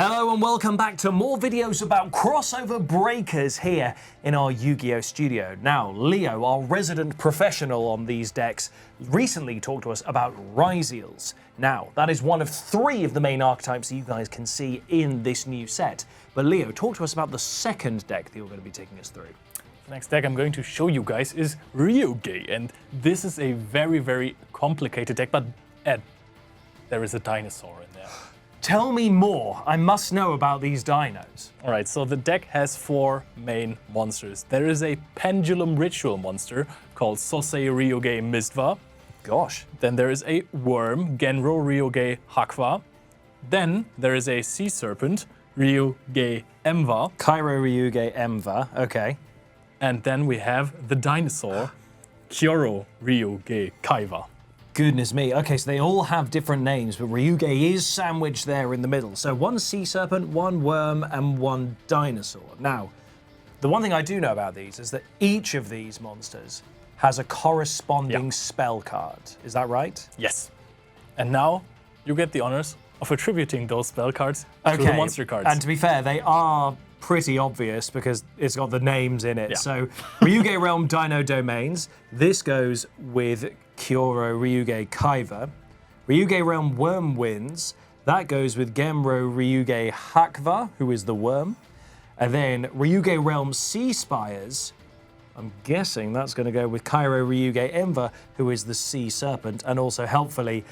Hello and welcome back to more videos about crossover breakers here in our Yu-Gi-Oh studio. Now, Leo, our resident professional on these decks, recently talked to us about Ryu-Ge. Now, that is one of 3 of the main archetypes you guys can see in this new set. But Leo, talk to us about the second deck that you're going to be taking us through. The next deck I'm going to show you guys is Ryu-Ge, and this is a very complicated deck, but Ed, there is a dinosaur in there. Tell me more. I must know about these dinos. All right, so the deck has 4 main monsters. There is a pendulum ritual monster called Sosei Ryu-Ge Mistwa. Gosh. Then there is a worm, Genro Ryu-Ge Hakwa. Then there is a sea serpent, Ryu-Ge Emva. Cairo Ryu-Ge Emva, okay. And then we have the dinosaur, Kyoro Ryu-Ge Kaiwa. Goodness me. Okay, so they all have different names, but Ryu-Ge is sandwiched there in the middle. So 1 sea serpent, 1 worm, and 1 dinosaur. Now, the one thing I do know about these is that each of these monsters has a corresponding spell card. Is that right? Yes. And now you get the honors of attributing those spell cards to the monster cards. And to be fair, they are pretty obvious because it's got the names in it. Yeah. So Ryu-Ge Realm Dino Domains, this goes with Kyoro Ryu-Ge Kaiwa. Ryu-Ge Realm Worm Winds, that goes with Genro Ryu-Ge Hakwa, who is the worm. And then Ryu-Ge Realm Sea Spires, I'm guessing that's going to go with Cairo Ryu-Ge Emva, who is the sea serpent. And also, helpfully,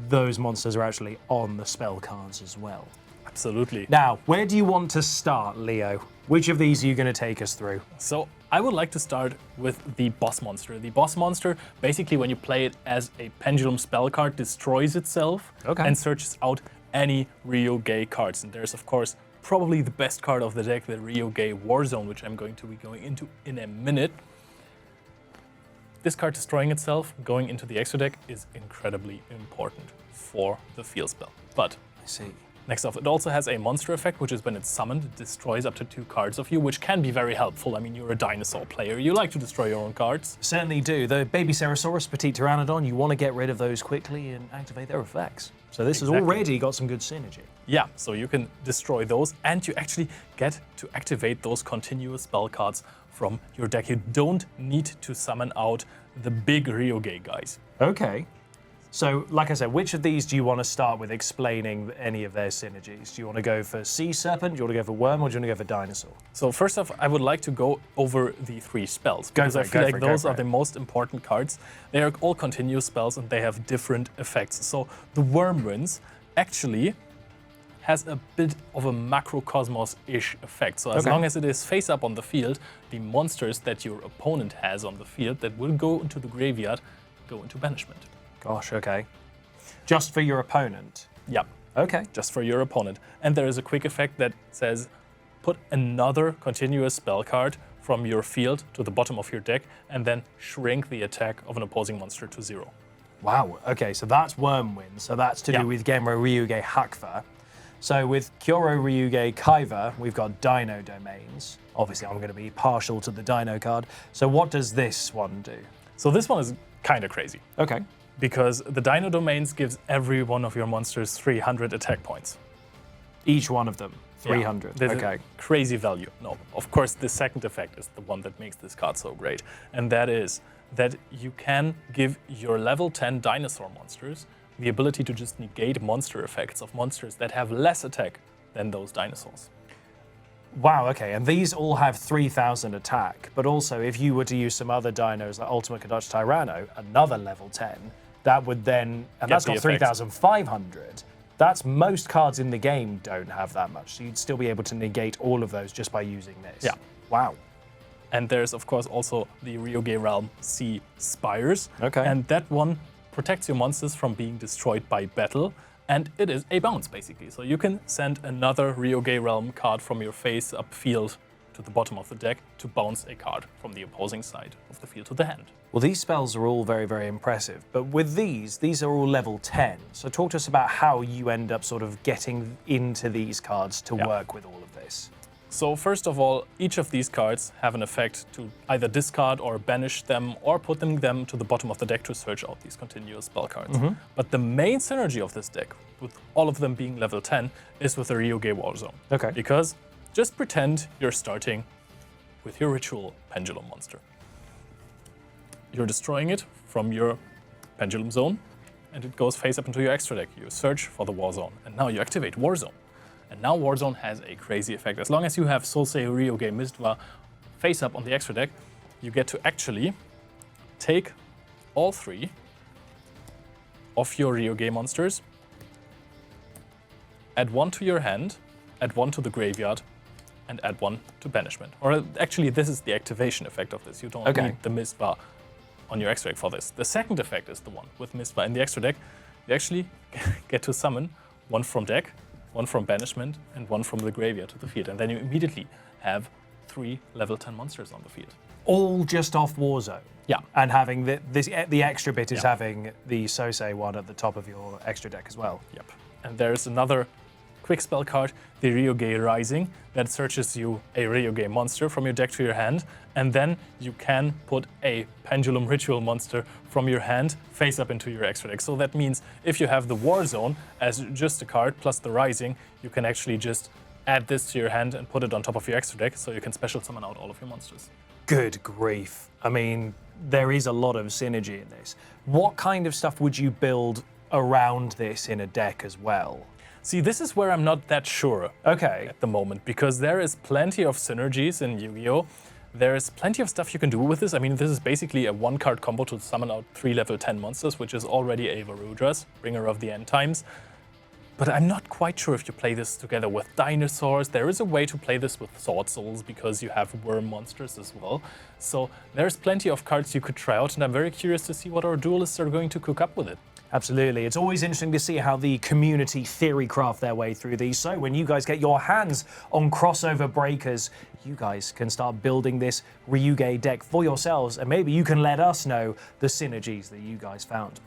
those monsters are actually on the spell cards as well. Absolutely. Now, where do you want to start, Leo? Which of these are you going to take us through? So I would like to start with the boss monster. The boss monster, basically when you play it as a pendulum spell card, destroys itself and searches out any Ryu-Ge cards. And there's, of course, probably the best card of the deck, the Ryu-Ge Warzone, which I'm going to be going into in a minute. This card destroying itself, going into the extra deck, is incredibly important for the field spell. But I see. Next off, it also has a monster effect, which is when it's summoned, it destroys up to 2 cards of you, which can be very helpful. I mean, you're a dinosaur player. You like to destroy your own cards. Certainly do. The Baby Ceresaurus, Petite Pteranodon, you want to get rid of those quickly and activate their effects. So this has already got some good synergy. Yeah, so you can destroy those, and you actually get to activate those continuous spell cards from your deck. You don't need to summon out the big Ryu-Ge guys. Okay. So, like I said, which of these do you want to start with explaining any of their synergies? Do you want to go for Sea Serpent, do you want to go for Worm, or do you want to go for Dinosaur? So first off, I would like to go over the 3 spells, because I feel like those are the most important cards. They are all continuous spells, and they have different effects. So the Worm Winds actually has a bit of a macrocosmos-ish effect. So as long as it is face up on the field, the monsters that your opponent has on the field that will go into the graveyard go into banishment. Gosh, okay. Just for your opponent? Yep. Okay. Just for your opponent. And there is a quick effect that says, put another continuous spell card from your field to the bottom of your deck, and then shrink the attack of an opposing monster to 0. Wow, okay, so that's Worm Wind, so that's to do with Genro Ryu-Ge Hakwa. So with Kyoro Ryu-Ge Kaiwa, we've got Dino Domains. Obviously, I'm going to be partial to the Dino card. So what does this one do? So this one is kind of crazy. Okay. Because the Dino Domains gives every one of your monsters 300 attack points. Each one of them? 300? Yeah, okay. Crazy value. No, of course, the second effect is the one that makes this card so great. And that is that you can give your level 10 dinosaur monsters the ability to just negate monster effects of monsters that have less attack than those dinosaurs. Wow, okay, and these all have 3,000 attack, but also if you were to use some other dinos like Ultimate Dutch Tyranno, another level 10, that would then, and that's got 3,500. That's most cards in the game don't have that much, so you'd still be able to negate all of those just by using this. Yeah. Wow. And there's, of course, also the Ryu-Ge Realm Sea Spires. Okay. And that one protects your monsters from being destroyed by battle. And it is a bounce, basically. So you can send another Ryu-Ge Realm card from your face-up field to the bottom of the deck to bounce a card from the opposing side of the field to the hand. Well, these spells are all very impressive. But with these are all level 10. So talk to us about how you end up sort of getting into these cards to work with all of this. So first of all, each of these cards have an effect to either discard or banish them or put them to the bottom of the deck to search out these continuous spell cards. But the main synergy of this deck with all of them being level 10, is with the Ryu-Ge Warzone. Okay. Because just pretend you're starting with your Ritual Pendulum monster. You're destroying it from your Pendulum Zone, and it goes face up into your extra deck. You search for the Warzone, and now you activate Warzone. And now Warzone has a crazy effect. As long as you have Solsei, Ryu-Ge, Mistwa face up on the extra deck, you get to actually take all 3 of your Ryu-Ge monsters, add 1 to your hand, add 1 to the graveyard, and add 1 to banishment. Or actually, this is the activation effect of this. You don't need the Mistwa on your extra deck for this. The second effect is the one with Mistwa in the extra deck. You actually get to summon 1 from deck, 1 from banishment, and 1 from the graveyard to the field. And then you immediately have 3 level 10 monsters on the field. All just off Warzone? Yeah. And having the extra bit is having the Sosei one at the top of your extra deck as well? Yep. And there's another quick spell card, the Ryu-Ge Rising, that searches you a Ryu-Ge monster from your deck to your hand, and then you can put a Pendulum Ritual monster from your hand face up into your extra deck. So that means if you have the Warzone as just a card plus the Rising, you can actually just add this to your hand and put it on top of your extra deck, so you can special summon out all of your monsters. Good grief. I mean, there is a lot of synergy in this. What kind of stuff would you build around this in a deck as well? See, this is where I'm not that sure at the moment, because there is plenty of synergies in Yu-Gi-Oh! There is plenty of stuff you can do with this. I mean, this is basically a 1-card combo to summon out 3 level 10 monsters, which is already a Varudras, Bringer of the End Times. But I'm not quite sure if you play this together with dinosaurs. There is a way to play this with Sword Souls because you have worm monsters as well. So there's plenty of cards you could try out, and I'm very curious to see what our duelists are going to cook up with it. Absolutely. It's always interesting to see how the community theory craft their way through these. So when you guys get your hands on crossover breakers, you guys can start building this Ryu-Ge deck for yourselves, and maybe you can let us know the synergies that you guys found.